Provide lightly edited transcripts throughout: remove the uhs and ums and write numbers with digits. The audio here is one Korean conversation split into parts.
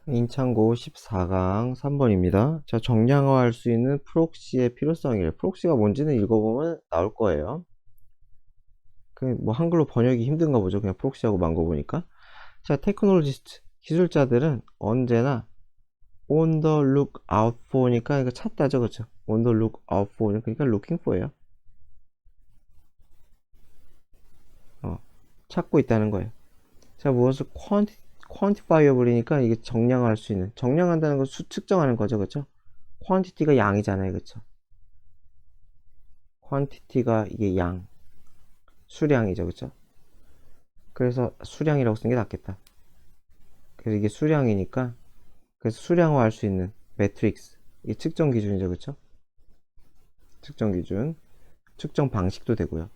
인창고 14강 3번입니다. 자, 정량화할 수 있는 프록시의 필요성이래. 프록시가 뭔지는 읽어보면 나올 거예요. 뭐 한글로 번역이 힘든가 보죠. 그냥 프록시하고 만 거 보니까. 자, 테크놀로지스트 기술자들은 언제나 on the look out for니까 이거 찾다죠, 그렇죠? on the look out for 그러니까 looking for예요. 찾고 있다는 거예요. 자, 무엇을 quantifiable이니까 이게 정량화할 수 있는, 정량한다는 건 측정하는 거죠, 그렇죠? quantity가 양이잖아요, 그렇죠? quantity가 이게 양, 수량이죠, 그쵸? 그래서 수량이라고 쓰는 게 낫겠다. 그래서 이게 수량이니까, 그래서 수량화할 수 있는 매트릭스, 이 측정 기준이죠, 그쵸? 측정 기준, 측정 방식도 되고요.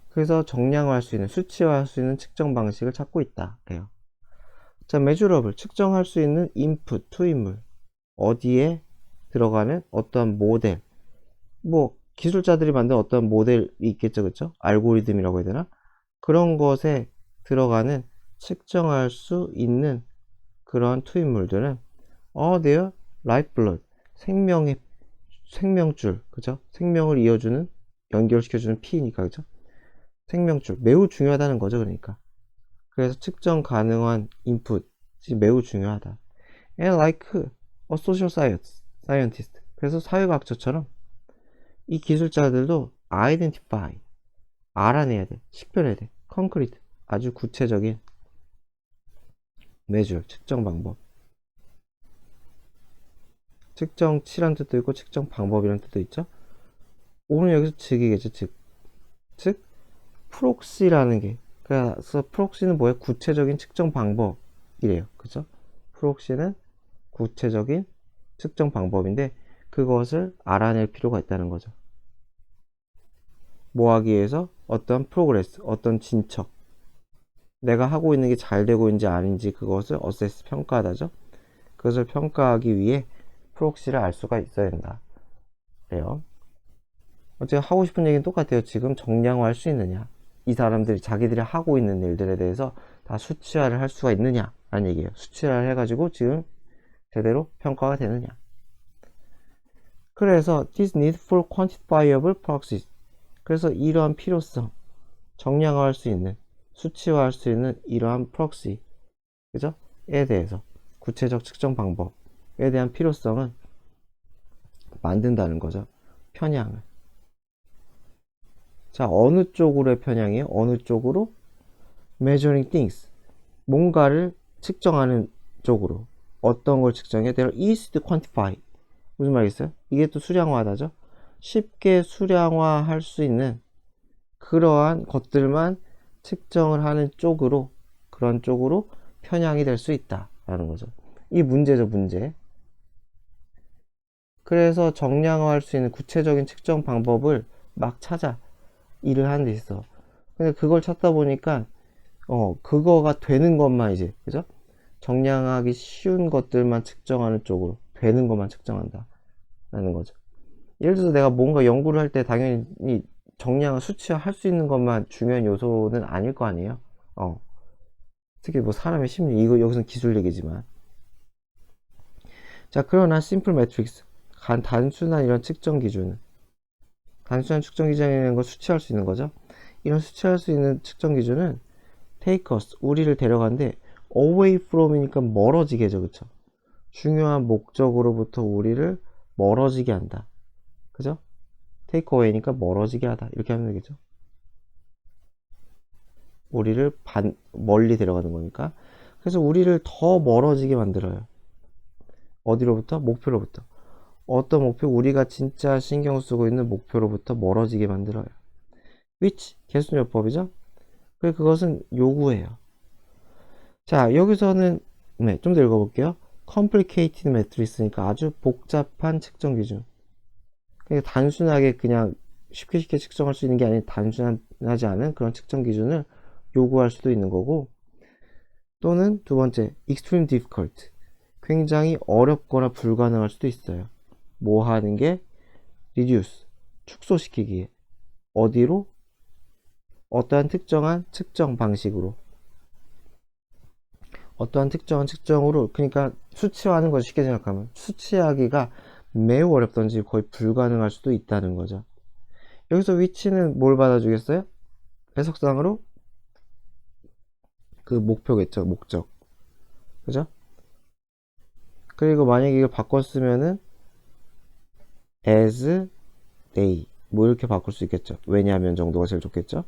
그래서 정량화할 수 있는, 수치화할 수 있는 측정 방식을 찾고 있다. 그래요. 자, measurable, 측정할 수 있는 input, 투입물, 어디에 들어가는 어떠한 모델, 뭐 기술자들이 만든 어떤 모델이 있겠죠, 그쵸? 알고리즘이라고 해야 되나? 그런 것에 들어가는 측정할 수 있는 그러한 투입물들은 their lifeblood, 생명의 생명줄, 그죠? 생명을 이어주는, 연결시켜주는 피니까, 그죠? 생명줄 매우 중요하다는 거죠, 그러니까. 그래서 측정 가능한 인풋이 매우 중요하다. And like a social scientist, 그래서 사회과학자처럼 이 기술자들도 identify, 알아내야 돼, 식별해야 돼, concrete, 아주 구체적인 measure, 측정 방법. 측정치란 뜻도 있고 측정 방법이란 뜻도 있죠. 오늘 여기서 즉이겠죠. 즉 프록시라는 게, 그래서 프록시는 뭐예요? 구체적인 측정 방법이래요. 그죠? 프록시는 구체적인 측정 방법인데 그것을 알아낼 필요가 있다는 거죠. 뭐 하기 위해서? 어떤 프로그레스, 어떤 진척, 내가 하고 있는 게 잘 되고 있는지 아닌지 그것을 어세스, 평가하다죠. 그것을 평가하기 위해 프록시를 알 수가 있어야 된다. 그래요. 제가 하고 싶은 얘기는 똑같아요. 지금 정량화할 수 있느냐, 이 사람들이 자기들이 하고 있는 일들에 대해서 다 수치화를 할 수가 있느냐 라는 얘기예요. 수치화를 해가지고 지금 제대로 평가가 되느냐. 그래서 this need for quantifiable proxies, 그래서 이러한 필요성, 정량화할 수 있는, 수치화할 수 있는 이러한 proxy, 그죠? 에 대해서 구체적 측정 방법에 대한 필요성은 만든다는 거죠. 편향을. 자, 어느 쪽으로의 편향이에요? 어느 쪽으로? measuring things, 뭔가를 측정하는 쪽으로. 어떤 걸 측정해? They are easy to quantify. 무슨 말이겠어요? 이게 또 수량화다죠. 쉽게 수량화할 수 있는 그러한 것들만 측정을 하는 쪽으로, 그런 쪽으로 편향이 될 수 있다라는 거죠. 이 문제죠, 문제. 그래서 정량화할 수 있는 구체적인 측정 방법을 막 찾아 일을 하는 데 있어. 근데 그걸 찾다 보니까 그거가 되는 것만 이제, 그죠? 정량하기 쉬운 것들만 측정하는 쪽으로, 되는 것만 측정한다 라는 거죠. 예를 들어서 내가 뭔가 연구를 할 때 당연히 정량을 수치화할 수 있는 것만 중요한 요소는 아닐 거 아니에요. 특히 뭐 사람의 심리, 이거 여기서는 기술 얘기지만. 자, 그러나 심플 매트릭스, 단순한 이런 측정 기준, 단순한 측정 기준이라는 걸 수치할 수 있는 거죠. 이런 수치할 수 있는 측정 기준은 take us, 우리를 데려가는데 away from이니까 멀어지게죠, 그쵸? 중요한 목적으로부터 우리를 멀어지게 한다, 그죠? take away니까 멀어지게 하다, 이렇게 하면 되겠죠. 우리를 멀리 데려가는 거니까. 그래서 우리를 더 멀어지게 만들어요. 어디로부터? 목표로부터. 어떤 목표? 우리가 진짜 신경 쓰고 있는 목표로부터 멀어지게 만들어요. which 개수요법이죠. 그래서 그것은 요구해요. 자, 여기서는 좀 더 읽어볼게요. complicated matrix니까 아주 복잡한 측정 기준. 그러니까 단순하게 그냥 쉽게 측정할 수 있는 게 아닌 단순하지 않은 그런 측정 기준을 요구할 수도 있는 거고, 또는 두 번째 extreme difficult, 굉장히 어렵거나 불가능할 수도 있어요. 뭐 하는 게? reduce, 축소시키기에. 어디로? 어떠한 특정한 측정 방식으로. 어떠한 특정한 측정으로, 그러니까 수치화하는 걸 쉽게 생각하면 수치하기가 매우 어렵던지 거의 불가능할 수도 있다는 거죠. 여기서 위치는 뭘 받아주겠어요? 해석상으로 그 목표겠죠, 목적. 그죠? 그리고 만약에 이걸 바꿨으면은 as they 뭐 이렇게 바꿀 수 있겠죠. 왜냐하면 정도가 제일 좋겠죠.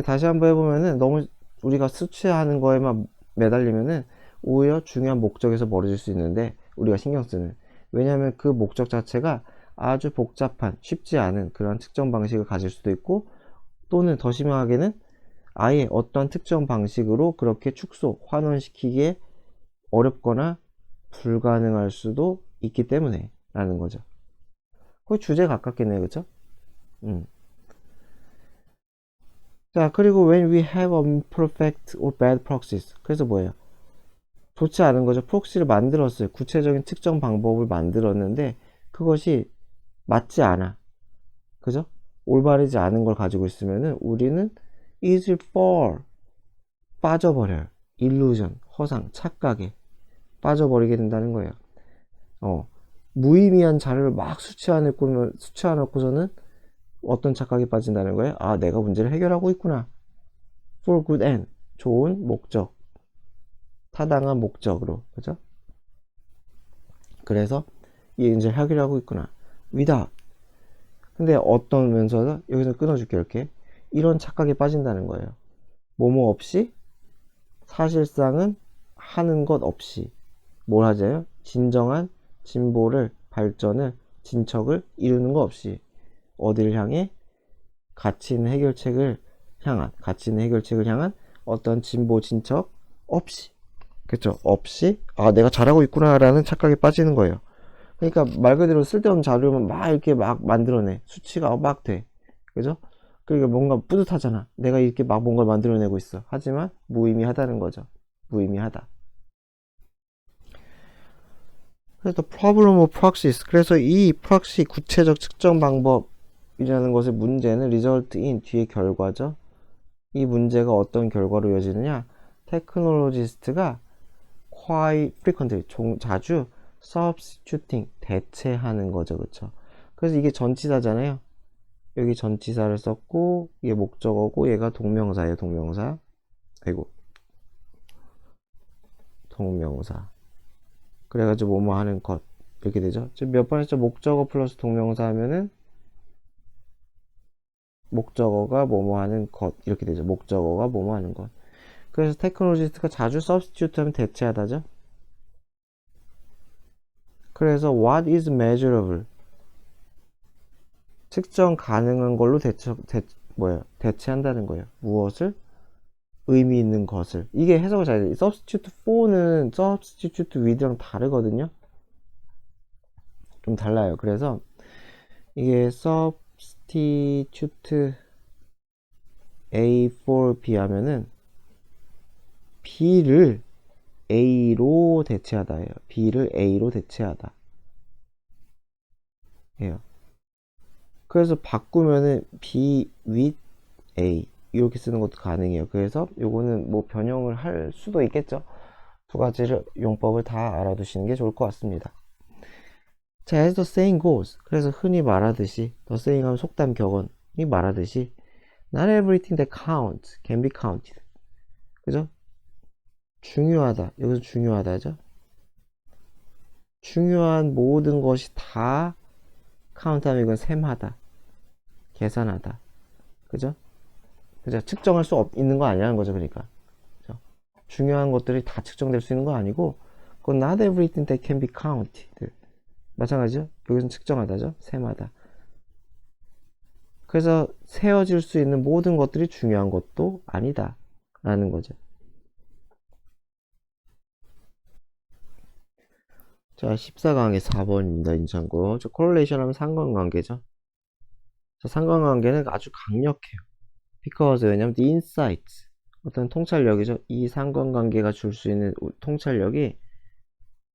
다시 한번 해보면은 너무 우리가 수치하는 거에만 매달리면은 오히려 중요한 목적에서 멀어질 수 있는데, 우리가 신경 쓰는, 왜냐하면 그 목적 자체가 아주 복잡한 쉽지 않은 그런 측정 방식을 가질 수도 있고, 또는 더 심하게는 아예 어떤 특정 방식으로 그렇게 축소 환원시키기에 어렵거나 불가능할 수도 있기 때문에 라는 거죠. 거의 주제에 가깝겠네요, 그쵸? 자, 그리고 when we have imperfect or bad proxies, 그래서 뭐예요? 좋지 않은 거죠. 프록시를 만들었어요. 구체적인 측정 방법을 만들었는데 그것이 맞지 않아. 그죠? 올바르지 않은 걸 가지고 있으면은 우리는 easily fall, 빠져버려요. illusion, 허상, 착각에 빠져버리게 된다는 거예요. 무의미한 자료를 막 수치해놓고서는 어떤 착각에 빠진다는 거예요? 아, 내가 문제를 해결하고 있구나. for good end, 좋은 목적, 타당한 목적으로, 그죠? 그래서 이 문제를 해결하고 있구나. without. 근데 어떤 면서 여기서 끊어줄게, 이렇게. 이런 착각에 빠진다는 거예요. 뭐뭐 없이, 사실상은 하는 것 없이 뭘 하자요? 진정한 진보를, 발전을, 진척을 이루는 거 없이 어디를 향해? 가치 있는 해결책을 향한 어떤 진보, 진척 없이, 그쵸? 없이, 아, 내가 잘하고 있구나 라는 착각에 빠지는 거예요. 그러니까 말 그대로 쓸데없는 자료만 막 이렇게 막 만들어내. 수치가 막 돼. 그죠? 그러니까 뭔가 뿌듯하잖아. 내가 이렇게 막 뭔가를 만들어내고 있어. 하지만 무의미하다는 거죠. 무의미하다. 그래서 problem of proxies. 그래서 이 proxy 구체적 측정 방법이라는 것의 문제는 result in 뒤의 결과죠. 이 문제가 어떤 결과로 이어지느냐? 테크놀로지스트가 quite frequently 자주 substituting 대체하는 거죠. 그쵸? 그래서 이게 전치사잖아요. 여기 전치사를 썼고 이게 목적어고 얘가 동명사예요. 동명사. 아이고, 동명사. 그래가지고 뭐뭐 하는 것 이렇게 되죠. 지금 몇 번 했죠? 목적어 플러스 동명사 하면은 목적어가 뭐뭐 하는 것 이렇게 되죠. 목적어가 뭐뭐 하는 것. 그래서 테크놀로지스트가 자주 substitute 하면 대체하다죠. 그래서 what is measurable, 측정 가능한 걸로 대체한다는 거예요. 무엇을? 의미 있는 것을. 이게 해석을 잘 해요. substitute for는 substitute with랑 다르거든요. 좀 달라요. 그래서 이게 substitute A for B 하면은 B를 A로 대체하다예요. B를 A로 대체하다. 예요. 그래서 바꾸면은 B with A 이렇게 쓰는 것도 가능해요. 그래서 요거는 뭐 변형을 할 수도 있겠죠. 두 가지를 용법을 다 알아두시는 게 좋을 것 같습니다. 자, as the saying goes. 그래서 흔히 말하듯이, the saying 하면 속담 격언이 말하듯이 not everything that counts can be counted. 그죠? 중요하다. 여기서 중요하다죠. 중요한 모든 것이 다 카운트하면 이건 셈하다, 계산하다. 그죠? 그죠? 측정할 수 있는 거 아니라는 거죠. 그러니까. 그죠? 중요한 것들이 다 측정될 수 있는 거 아니고, 그건 not everything that can be counted. 마찬가지죠? 여기서는 측정하다죠? 셈하다. 그래서 세어질 수 있는 모든 것들이 중요한 것도 아니다 라는 거죠. 자, 14강의 4번입니다. 인창고. 저 correlation 하면 상관관계죠. 자, 상관관계는 아주 강력해요. because 왜냐면 the insights, 어떤 통찰력이죠. 이 상관관계가 줄 수 있는 통찰력이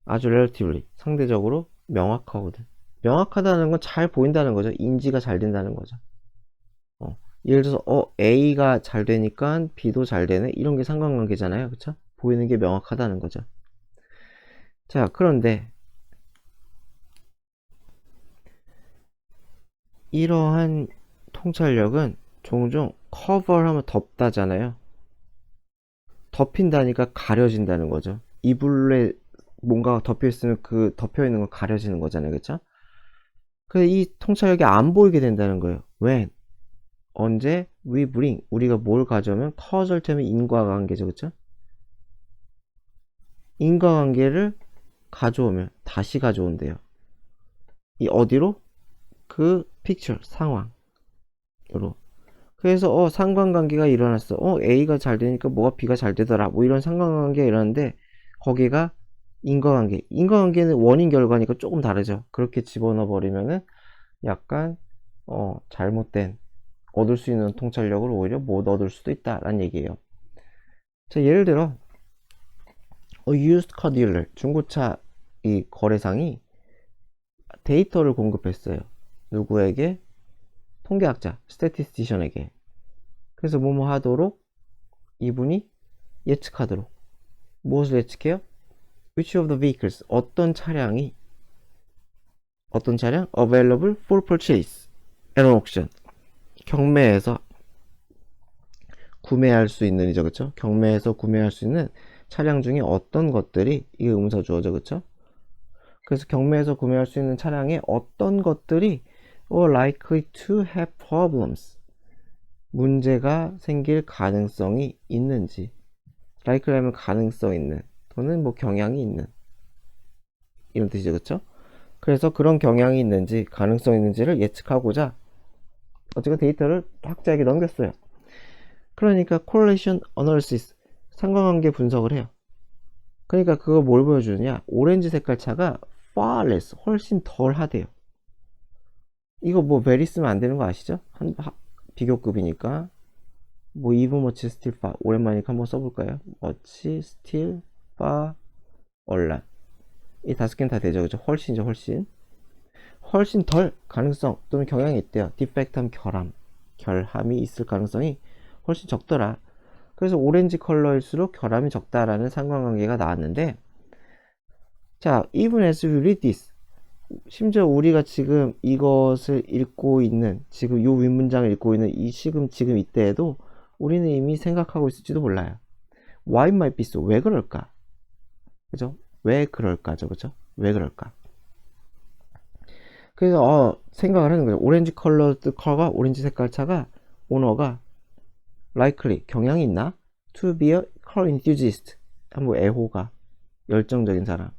아주 relatively, 상대적으로 명확하거든. 명확하다는 건 잘 보인다는 거죠. 인지가 잘 된다는 거죠. 예를 들어서 A가 잘 되니까 B도 잘 되네, 이런 게 상관관계잖아요. 그쵸? 보이는 게 명확하다는 거죠. 자, 그런데 이러한 통찰력은 종종 커버를 하면 덮다잖아요. 덮인다니까 가려진다는 거죠. 이불에 뭔가가 덮여있으면 그 덮여있는 건 가려지는 거잖아요. 그쵸? 그래서 이 통찰력이 안 보이게 된다는 거예요. when? 언제? we bring. 우리가 뭘 가져오면 causal term이 인과관계죠. 그쵸? 인과관계를 가져오면 다시 가져온대요. 이 어디로? 그 picture, 상황으로. 그래서 상관관계가 일어났어. A가 잘 되니까 뭐가 B가 잘 되더라. 뭐 이런 상관관계가 일어났는데 거기가 인과관계. 인과관계는 원인 결과니까 조금 다르죠. 그렇게 집어넣어 버리면은 약간 잘못된 얻을 수 있는 통찰력을 오히려 못 얻을 수도 있다라는 얘기예요. 자, 예를 들어 used car dealer, 중고차 이 거래상이 데이터를 공급했어요. 누구에게? 통계학자, 스태티스티션에게. 그래서 뭐뭐 하도록 이분이 예측하도록. 무엇을 예측해요? Which of the vehicles, 어떤 차량 available for purchase at an auction, 경매에서 구매할 수 있는 이죠. 그쵸? 경매에서 구매할 수 있는 차량 중에 어떤 것들이, 이게 음사 주어죠. 그쵸? 그래서 경매에서 구매할 수 있는 차량에 어떤 것들이 are likely to have problems, 문제가 생길 가능성이 있는지. likely 하면 가능성 있는 또는 뭐 경향이 있는 이런 뜻이죠. 그쵸? 그래서 그런 경향이 있는지 가능성이 있는지를 예측하고자 어쨌든 데이터를 학자에게 넘겼어요. 그러니까 correlation analysis, 상관관계 분석을 해요. 그러니까 그거 뭘 보여주느냐, 오렌지 색깔 차가 far less, 훨씬 덜 하대요. 이거 뭐 very 쓰면 안 되는 거 아시죠? 비교급이니까 뭐 even much still far, 오랜만이니까 한번 써볼까요? much still far 얼란, 이 다섯 개는 다 되죠. 그죠? 훨씬이죠. 훨씬 덜 가능성 또는 경향이 있대요. 디펙트함, 결함이 있을 가능성이 훨씬 적더라. 그래서 오렌지 컬러일수록 결함이 적다라는 상관관계가 나왔는데, 자, even as we read this, 심지어 우리가 지금 이것을 읽고 있는, 지금 이 윗문장을 읽고 있는 이 지금 이때에도 우리는 이미 생각하고 있을지도 몰라요. Why might be so? 왜 그럴까? 그죠? 왜 그럴까죠? 그죠? 왜 그럴까? 그래서 생각을 하는 거예요. 오렌지 컬러가 오렌지 색깔 차가 오너가 likely 경향이 있나? to be a car enthusiast, 뭐 애호가, 열정적인 사람,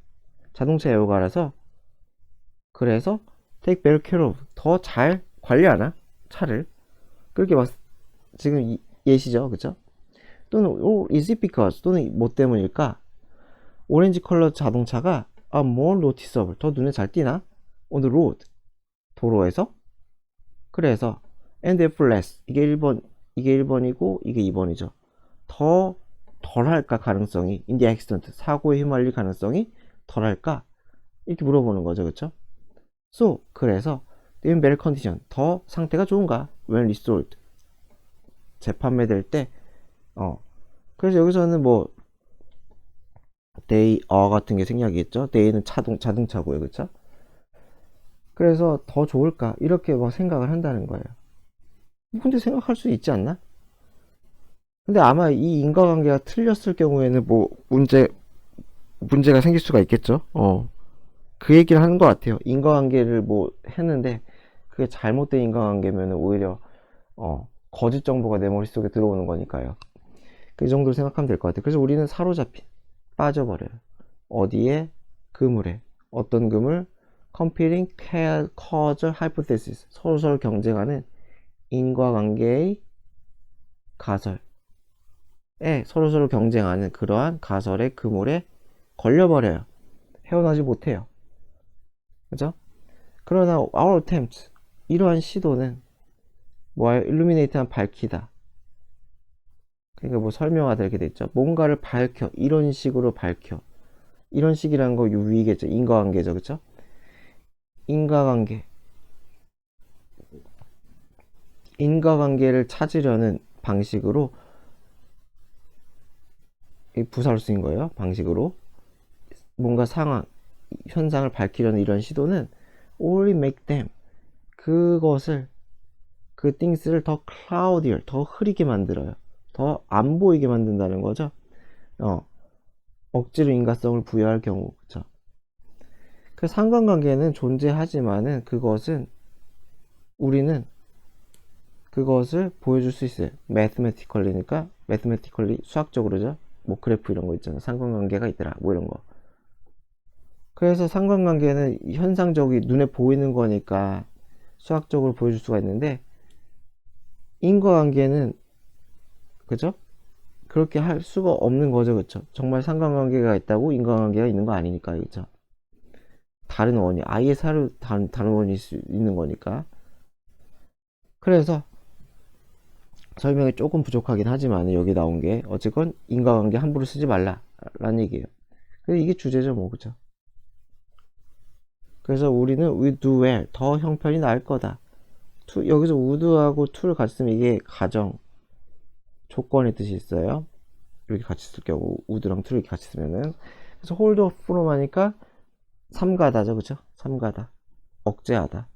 자동차 애호가라서, 그래서 take better care of, 더 잘 관리하나? 차를 그렇게 막 지금 예시죠. 그쵸? 또는 is it because, 또는 뭐 때문일까? 오렌지 컬러 자동차가 more noticeable, 더 눈에 잘 띄나? on the road, 도로에서. 그래서 and therefore less, 이게 1번이고 이게 2번이죠. 더 덜할까 가능성이, in the accident, 사고에 휘말릴 가능성이 덜할까? 이렇게 물어보는 거죠. 그쵸? So, 그래서 in better condition, 더 상태가 좋은가? when restored, 재판매될 때. 그래서 여기서는 뭐 they are 같은 게 생략이겠죠. they는 자동차고요. 그쵸? 그래서 더 좋을까? 이렇게 막 생각을 한다는 거예요. 근데 생각할 수 있지 않나? 근데 아마 이 인과관계가 틀렸을 경우에는 뭐 문제가 생길 수가 있겠죠. 그 얘기를 하는 것 같아요. 인과관계를 뭐 했는데 그게 잘못된 인과관계면 오히려 거짓 정보가 내 머릿속에 들어오는 거니까요. 그 정도로 생각하면 될 것 같아요. 그래서 우리는 사로잡힌, 빠져버려요. 어디에? 그물에. 어떤 그물? Competing causal hypothesis, 서로 경쟁하는 인과관계의 가설에, 서로 경쟁하는 그러한 가설의 그물에 걸려버려요. 헤어나지 못해요. 그죠? 그러나 our attempt, 이러한 시도는 뭐예요? illuminate한, 밝히다. 그러니까 뭐 설명하다 이렇게 됐죠. 뭔가를 밝혀, 이런 식으로 밝혀. 이런 식이라는 거 유의겠죠. 인과관계죠. 그쵸? 인과관계를 찾으려는 방식으로 이 부사로 쓰인 거예요. 방식으로. 뭔가 상황, 현상을 밝히려는 이런 시도는 only make them, 그것을, 그 things를 더 cloudier, 더 흐리게 만들어요. 더 안 보이게 만든다는 거죠. 억지로 인과성을 부여할 경우, 그쵸? 그 상관관계는 존재하지만은 우리는 그것을 보여줄 수 있어요. mathematically니까 mathematically, 수학적으로죠. 뭐 그래프 이런 거 있잖아. 상관관계가 있더라. 뭐 이런 거. 그래서 상관관계는 현상적이 눈에 보이는 거니까 수학적으로 보여줄 수가 있는데, 인과관계는, 그죠? 그렇게 할 수가 없는 거죠. 그쵸? 정말 상관관계가 있다고 인과관계가 있는 거 아니니까. 그쵸? 다른 원이, 아예 다른 원이 있는 거니까. 그래서 설명이 조금 부족하긴 하지만 여기 나온 게 어쨌건 인과관계 함부로 쓰지 말라 라는 얘기예요. 그래서 이게 주제죠, 뭐. 그쵸? 그래서 우리는 we do well, 더 형편이 나을 거다. 여기서 would하고 to를 같이 쓰면 이게 가정 조건의 뜻이 있어요. 이렇게 같이 쓸 경우 would랑 to를 이렇게 같이 쓰면은, 그래서 hold of from 하니까 삼가다죠. 그쵸? 삼가다, 억제하다.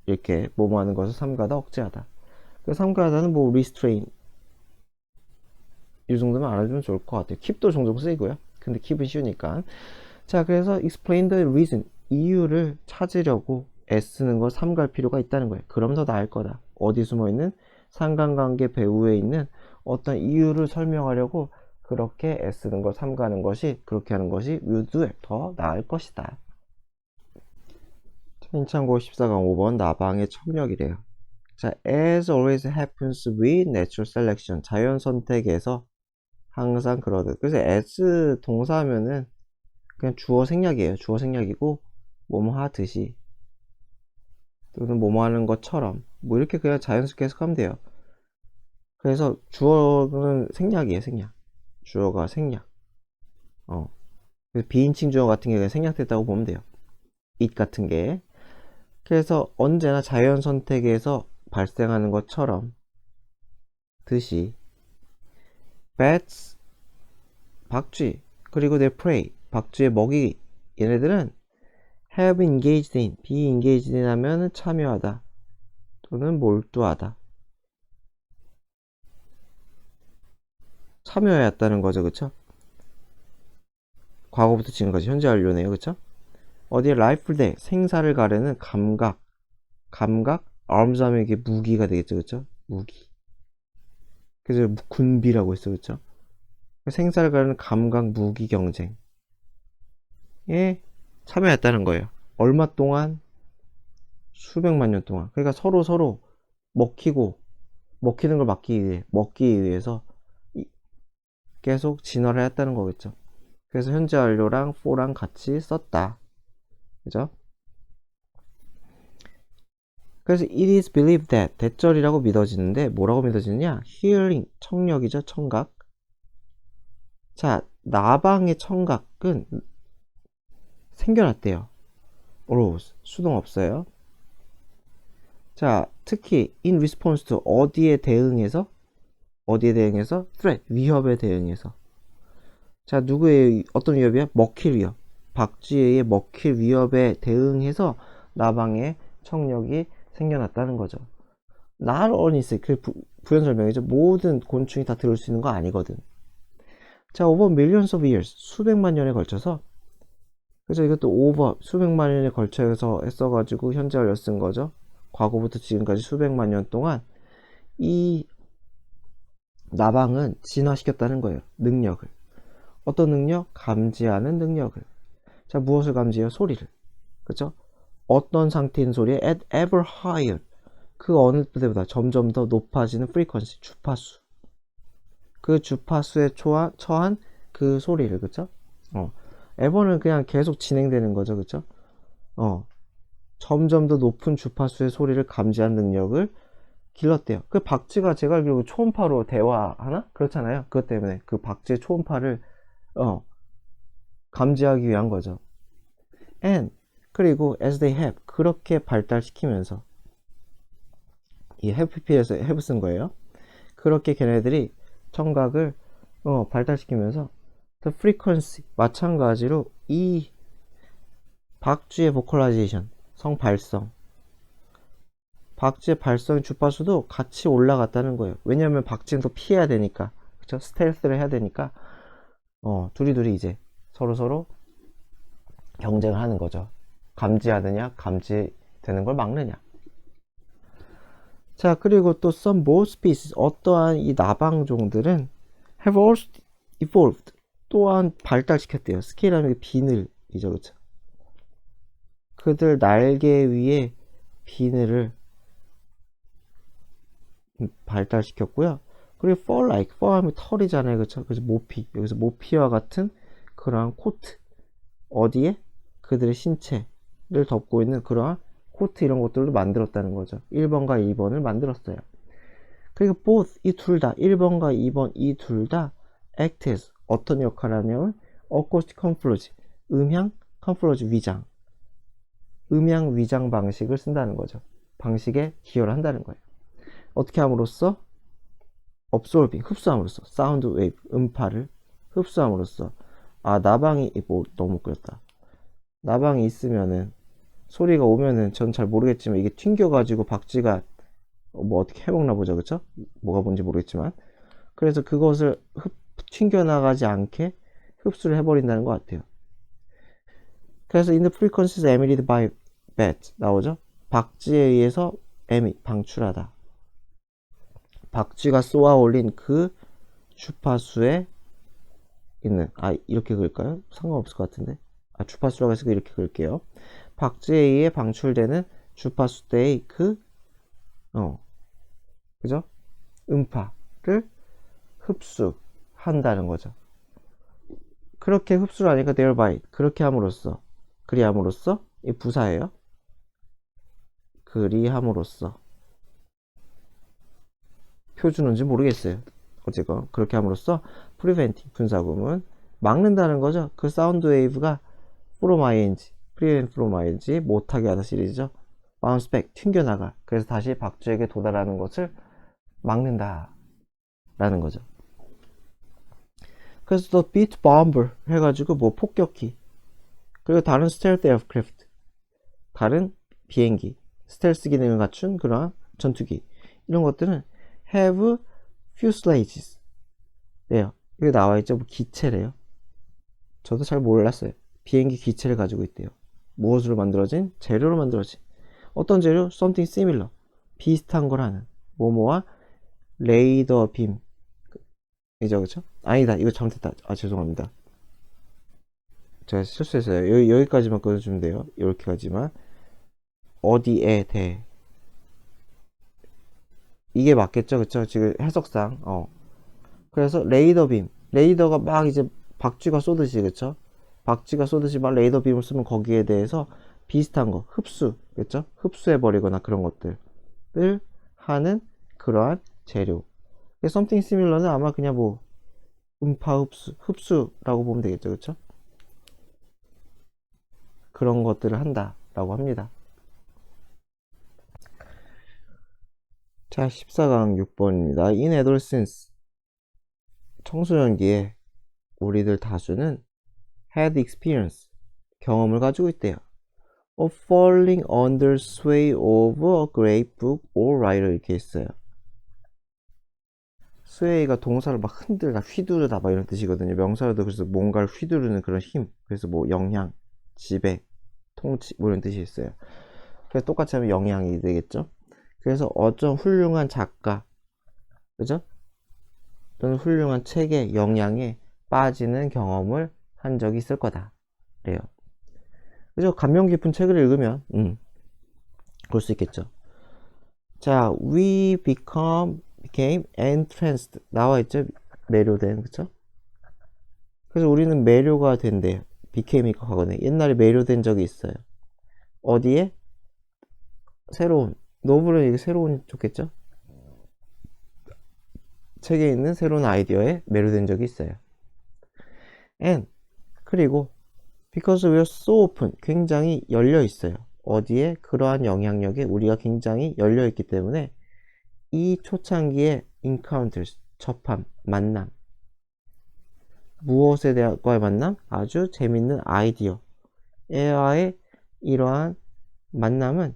이렇게 뭐뭐 하는 것을 삼가다, 억제하다. 그 삼가다는 뭐 restrain, 이 정도면 알아두면 좋을 것 같아요. keep도 종종 쓰이고요. 근데 keep은 쉬우니까. 자, 그래서 explain the reason, 이유를 찾으려고 애쓰는 걸 삼갈 필요가 있다는 거예요. 그럼 더 나을 거다. 어디 숨어있는 상관관계 배후에 있는 어떤 이유를 설명하려고 그렇게 애쓰는 걸 삼가는 것이, 그렇게 하는 것이 will 더 나을 것이다. 인창고 14강 5번 나방의 청력이래요. 자, as always happens with natural selection, 자연 선택에서 항상 그러듯. 그래서 as 동사하면은 그냥 주어 생략이에요. 주어 생략이고 뭐뭐 하듯이 또는 뭐뭐 하는 것처럼 뭐 이렇게 그냥 자연스럽게 해석하면 돼요. 그래서 주어는 생략이에요. 생략. 주어가 생략. 그래서 비인칭 주어 같은 게 그냥 생략됐다고 보면 돼요. it 같은 게. 그래서 언제나 자연 선택에서 발생하는 것처럼 듯이 bats, 박쥐, 그리고 their prey, 박쥐의 먹이, 얘네들은 have engaged in, be engaged in 하면 참여하다 또는 몰두하다, 참여했다는 거죠. 그쵸? 과거부터 지금까지 현재 완료네요. 그쵸? 어디에 라이플 대 생사를 가르는 감각, arms 하면 이게 무기가 되겠죠. 그쵸? 무기. 그래서 군비라고 했어. 그쵸? 생사를 가르는 감각 무기 경쟁에 참여했다는 거예요. 얼마 동안? 수백만 년 동안. 그러니까 서로 먹히는 걸 먹기 위해서 계속 진화를 했다는 거겠죠. 그래서 현재 완료랑 for랑 같이 썼다. 그죠? 그래서 it is believed that, 대절이라고 믿어지는데 뭐라고 믿어지느냐? hearing, 청력이죠. 청각. 자, 나방의 청각은 생겨났대요. arose, 수동 없어요. 자, 특히 in response to, 어디에 대응해서? threat, 위협에 대응해서. 자, 누구의 어떤 위협이야? 먹힐 위협. 박쥐에 먹힐 위협에 대응해서 나방의 청력이 생겨났다는 거죠. not all insect, 그 부연 설명이죠. 모든 곤충이 다 들을 수 있는 거 아니거든. 자, over millions of years, 수백만 년에 걸쳐서. 그래서 이것도 over, 수백만 년에 걸쳐서 했어가지고 현재 완료 쓴 거죠. 과거부터 지금까지 수백만 년 동안 이 나방은 진화시켰다는 거예요. 능력을. 어떤 능력? 감지하는 능력을. 자, 무엇을 감지해요? 소리를. 그쵸? 어떤 상태인 소리에 at ever higher, 그 어느 때보다 점점 더 높아지는 frequency, 주파수. 그 주파수에 처한 그 소리를. 그쵸? ever는 그냥 계속 진행되는 거죠. 그쵸? 점점 더 높은 주파수의 소리를 감지하는 능력을 길렀대요. 그 박쥐가 제가 알기로 초음파로 대화하나? 그렇잖아요. 그것 때문에 그 박쥐의 초음파를 감지하기 위한 거죠. and, 그리고 as they have, 그렇게 발달시키면서, 이 have pp에서 have 쓴 거예요. 그렇게 걔네들이 청각을 발달시키면서 the frequency 마찬가지로 이 박쥐의 보컬라이제이션 성발성 박쥐의 발성 주파수도 같이 올라갔다는 거예요. 왜냐면 박쥐는 또 피해야 되니까 그쵸? 스텔스를 해야 되니까 둘이 이제 서로 경쟁을 하는 거죠. 감지하느냐 감지되는 걸 막느냐. 자, 그리고 또 some more species 어떠한 이 나방종들은 have also evolved 또한 발달시켰대요. 스케일하는 게 비늘이죠. 그쵸? 그들 날개 위에 비늘을 발달시켰고요. 그리고 fur-like, fur 하면 털이잖아요. 그쵸? 그래서 모피, 여기서 모피와 같은 그러한 코트 어디에? 그들의 신체를 덮고 있는 그러한 코트 이런 것들도 만들었다는 거죠. 1번과 2번을 만들었어요. 그리고 both 이 둘 다 1번과 2번 이 둘 다 act as 어떤 역할을 하냐면 acoustic camouflage 음향 camouflage 위장 음향 위장 방식을 쓴다는 거죠. 방식에 기여를 한다는 거예요. 어떻게 함으로써 absorbing 흡수함으로써 사운드 웨이브 음파를 흡수함으로써 나방이 너무 웃겼다. 나방이 있으면은 소리가 오면은 전 잘 모르겠지만 이게 튕겨가지고 박쥐가 뭐 어떻게 해먹나 보죠. 그쵸? 뭐가 뭔지 모르겠지만 그래서 그것을 튕겨나가지 않게 흡수를 해버린다는 것 같아요. 그래서 in the frequencies emitted by bat 나오죠? 박쥐에 의해서 방출하다. 박쥐가 쏘아 올린 그 주파수에 있는 이렇게 그릴까요? 상관없을 것 같은데 주파수라고 해서 이렇게 그릴게요. 박쥐에 의해 방출되는 주파수 때의 그죠? 음파를 흡수한다는 거죠. 그렇게 흡수를 하니까 thereby 그리함으로써 이 부사예요. 그리함으로써 표준어인지 모르겠어요. 어쨌건 그렇게 함으로써 preventing 분사구문 막는다는 거죠. 그 사운드 웨이브가 from ing prevent from ing 못하게 하다 시리즈죠. bounce back 튕겨나가 그래서 다시 박쥐에게 도달하는 것을 막는다 라는 거죠. 그래서 또 beat bomber 해가지고 뭐 폭격기 그리고 다른 stealth aircraft 다른 비행기 스텔스 기능을 갖춘 그러한 전투기 이런 것들은 have fuselages 네요. 여기 나와있죠. 뭐 기체래요. 저도 잘 몰랐어요. 비행기 기체를 가지고 있대요. 무엇으로 만들어진? 재료로 만들어진 어떤 재료? something similar 비슷한 걸 하는 뭐뭐와 레이더 빔 이죠. 그쵸? 아니다 이거 잘못했다. 죄송합니다. 제가 실수했어요. 여기까지만 꺼내주면 돼요. 이렇게까지만 어디에 대 이게 맞겠죠. 그쵸? 지금 해석상 그래서 레이더 빔 레이더가 막 이제 박쥐가 쏘듯이 그쵸? 박쥐가 쏘듯이 막 레이더 빔을 쓰면 거기에 대해서 비슷한 거 흡수 그쵸? 흡수해버리거나 그런 것들을 하는 그러한 재료 something similar는 아마 그냥 뭐 음파 흡수라고 보면 되겠죠. 그쵸? 그런 것들을 한다 라고 합니다. 자 14강 6번입니다. In adolescence 청소년기에 우리들 다수는 had experience 경험을 가지고 있대요. of falling under sway of a great book or writer 이렇게 있어요. sway가 동사를 막 흔들다 휘두르다 막 이런 뜻이거든요. 명사로도 그래서 뭔가를 휘두르는 그런 힘 그래서 뭐 영향 지배 통치 뭐 이런 뜻이 있어요. 그래서 똑같이 하면 영향이 되겠죠. 그래서 어떤 훌륭한 작가 그죠? 또는 훌륭한 책의 영향에 빠지는 경험을 한 적이 있을 거다 그래요. 그죠? 감명 깊은 책을 읽으면 그럴 수 있겠죠. 자, we became entranced 나와있죠? 매료된 그쵸? 그래서 우리는 매료가 된대요. became이 과거네. 옛날에 매료된 적이 있어요. 어디에? 새로운 노블은 이게 새로운 좋겠죠? 책에 있는 새로운 아이디어에 매료된 적이 있어요. and 그리고 because we are so open 굉장히 열려 있어요. 어디에? 그러한 영향력에 우리가 굉장히 열려 있기 때문에 이 초창기에 encounters 접함 만남. 무엇에 대한과의 만남? 아주 재밌는 아이디어와의 이러한 만남은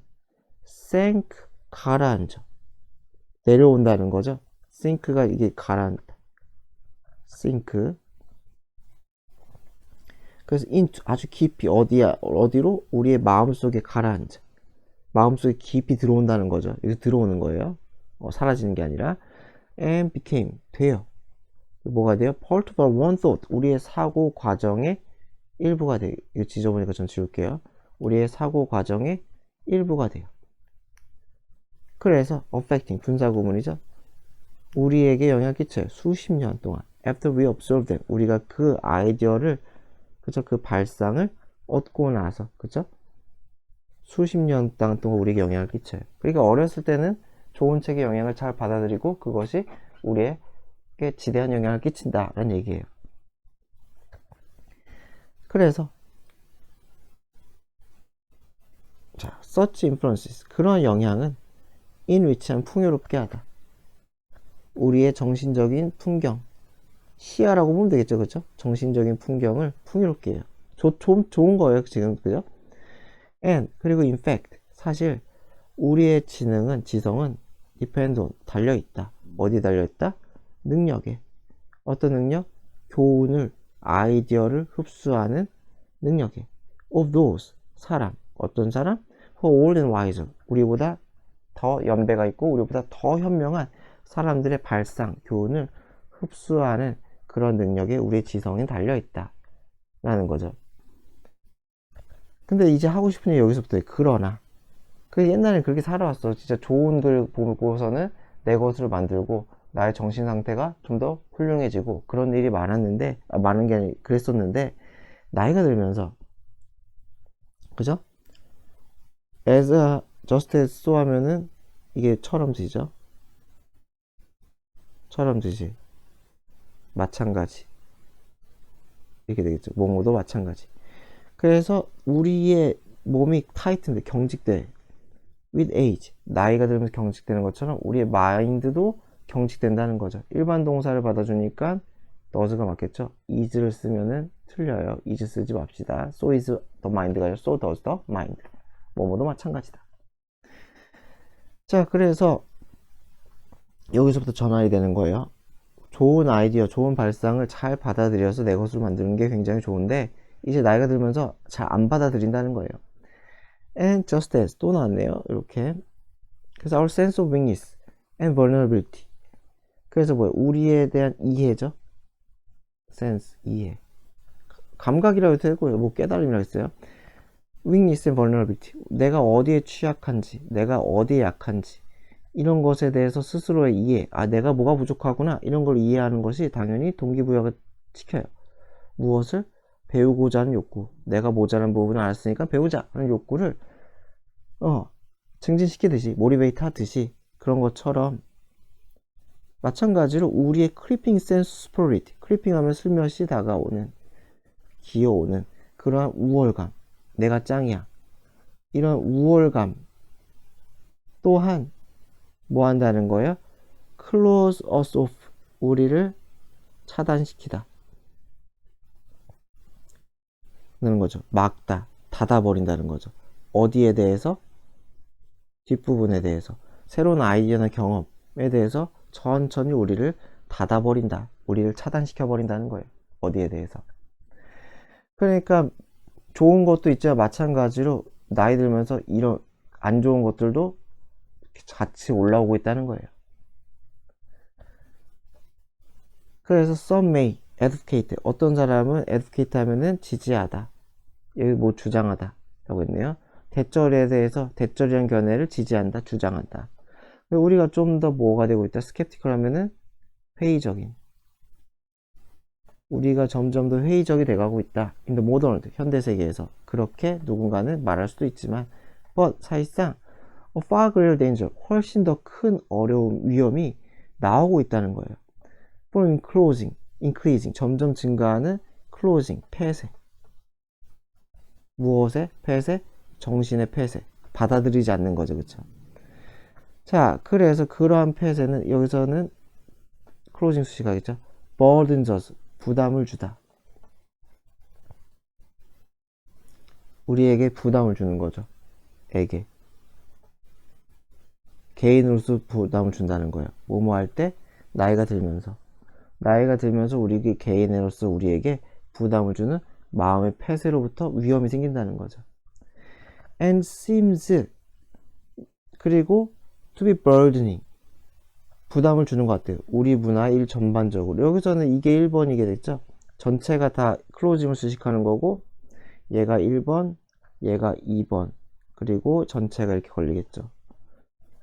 sink, 가라앉아. 내려온다는 거죠. sink가 이게 가라앉다. sink. 그래서 아주 깊이 어디로? 우리의 마음속에 가라앉아. 마음속에 깊이 들어온다는 거죠. 여기서 들어오는 거예요. 사라지는 게 아니라 and became, 돼요. 뭐가 돼요? part of our one thought, 우리의 사고 과정의 일부가 돼요. 이거 지저분하니까 전 지울게요. 우리의 사고 과정의 일부가 돼요. 그래서 affecting, 분사구문이죠. 우리에게 영향을 끼쳐요. 수십 년 동안. after we observe them, 우리가 그 아이디어를, 그죠? 그 발상을 얻고 나서, 그죠? 수십 년 동안 우리에게 영향을 끼쳐요. 그러니까 어렸을 때는 좋은 책의 영향을 잘 받아들이고 그것이 우리에게 지대한 영향을 끼친다라는 얘기예요. 그래서 자, such influences, 그런 영향은 enrich한, 풍요롭게 하다. 우리의 정신적인 풍경, 시야라고 보면 되겠죠, 그죠? 정신적인 풍경을 풍요롭게 해요. 좋은 거예요, 지금, 그죠? and, 그리고 in fact, 사실 우리의 지성은 depend on, 달려있다. 어디 달려있다? 능력에. 어떤 능력? 교훈을, 아이디어를 흡수하는 능력에. of those, 사람. 어떤 사람? who are old and wiser, 우리보다 더 연배가 있고 우리보다 더 현명한 사람들의 발상, 교훈을 흡수하는 그런 능력에 우리의 지성이 달려있다 라는 거죠. 근데 이제 하고 싶은 얘기 여기서부터 그러나, 그 옛날에 그렇게 살아왔어. 진짜 좋은 글 보고서는 내 것으로 만들고 나의 정신 상태가 좀 더 훌륭해지고 그런 일이 많았는데, 많은 게 아니라 그랬었는데, 나이가 들면서, 그죠? as a, just as so 하면은 이게 처럼 지죠? 처럼 지지. 마찬가지. 이렇게 되겠죠. 뭐뭐도 마찬가지. 그래서 우리의 몸이 타이트인데 경직돼. with age, 나이가 들면서 경직되는 것처럼 우리의 마인드도 경직된다는 거죠. 일반 동사를 받아주니까 does가 맞겠죠. is를 쓰면은 틀려요. is 쓰지 맙시다. so is the mind가 아니라 so does the mind. 뭐뭐도 마찬가지다. 자, 그래서 여기서부터 전환이 되는 거예요. 좋은 아이디어, 좋은 발상을 잘 받아들여서 내 것으로 만드는 게 굉장히 좋은데, 이제 나이가 들면서 잘 안 받아들인다는 거예요. and just as, 또 나왔네요. 이렇게. 그래서 our sense of weakness and vulnerability. 그래서 뭐예요? 우리에 대한 이해죠. sense, 이해. 감각이라고 해도 되고요. 뭐 깨달음이라고 했어요. weakness and vulnerability. 내가 어디에 취약한지, 내가 어디에 약한지, 이런 것에 대해서 스스로의 이해, 내가 뭐가 부족하구나, 이런 걸 이해하는 것이 당연히 동기부여가 시켜요. 무엇을? 배우고자 하는 욕구. 내가 모자란 부분을 알았으니까 배우자 하는 욕구를 증진시키듯이, 모티베이트 하듯이, 그런 것처럼 마찬가지로 우리의 creeping sense of superiority, creeping 하면 슬며시 다가오는, 기어오는 그러한 우월감, 내가 짱이야, 이런 우월감 또한 뭐 한다는 거예요? close us off, 우리를 차단시키다 는 거죠. 막다, 닫아버린다는 거죠. 어디에 대해서? 뒷부분에 대해서. 새로운 아이디어나 경험에 대해서 천천히 우리를 닫아버린다, 우리를 차단시켜버린다는 거예요. 어디에 대해서. 그러니까 좋은 것도 있지만 마찬가지로 나이 들면서 이런 안 좋은 것들도 같이 올라오고 있다는 거예요. 그래서 some may advocate, 어떤 사람은 advocate 하면은 지지하다, 여기 뭐 주장하다 라고 했네요. 대절에 대해서, 대절이란 견해를 지지한다, 주장한다. 우리가 좀 더 뭐가 되고 있다? skeptical 하면은 회의적인, 우리가 점점 더 회의적이 돼가고 있다. in the modern world, 현대 세계에서. 그렇게 누군가는 말할 수도 있지만, but 사실상 a far greater danger, 훨씬 더 큰 어려움, 위험이 나오고 있다는 거예요. from increasing, 점점 증가하는 closing, 폐쇄. 무엇의 폐쇄? 정신의 폐쇄. 받아들이지 않는 거죠, 그쵸? 자, 그래서 그러한 폐쇄는 여기서는 클로징 수식하겠죠. burdens us, 부담을 주다. 우리에게 부담을 주는 거죠. 에게. 개인으로서 부담을 준다는 거예요. 뭐뭐 할 때 나이가 들면서 우리 개인으로서 우리에게 부담을 주는 마음의 폐쇄로부터 위험이 생긴다는 거죠. and seems, 그리고 to be burdening, 부담을 주는 것 같아요. 우리 문화 일 전반적으로. 여기서는 이게 1번이게 됐죠. 전체가 다 클로징을 수식하는 거고, 얘가 1번, 얘가 2번, 그리고 전체가 이렇게 걸리겠죠.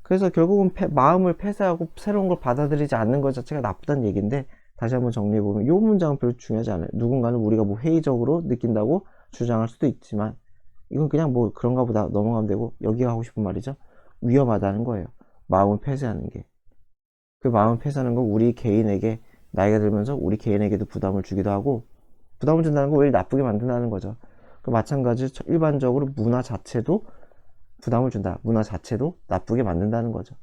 그래서 결국은 마음을 폐쇄하고 새로운 걸 받아들이지 않는 것 자체가 나쁘다는 얘기인데, 다시 한번 정리해보면 이 문장은 별로 중요하지 않아요. 누군가는 우리가 뭐 회의적으로 느낀다고 주장할 수도 있지만, 이건 그냥 뭐 그런가 보다 넘어가면 되고, 여기가 하고 싶은 말이죠. 위험하다는 거예요. 마음을 폐쇄하는 게. 그 마음을 폐쇄하는 건 우리 개인에게, 나이가 들면서 우리 개인에게도 부담을 주기도 하고, 부담을 준다는 건 왜 나쁘게 만든다는 거죠. 그 마찬가지로 일반적으로 문화 자체도 부담을 준다. 문화 자체도 나쁘게 만든다는 거죠.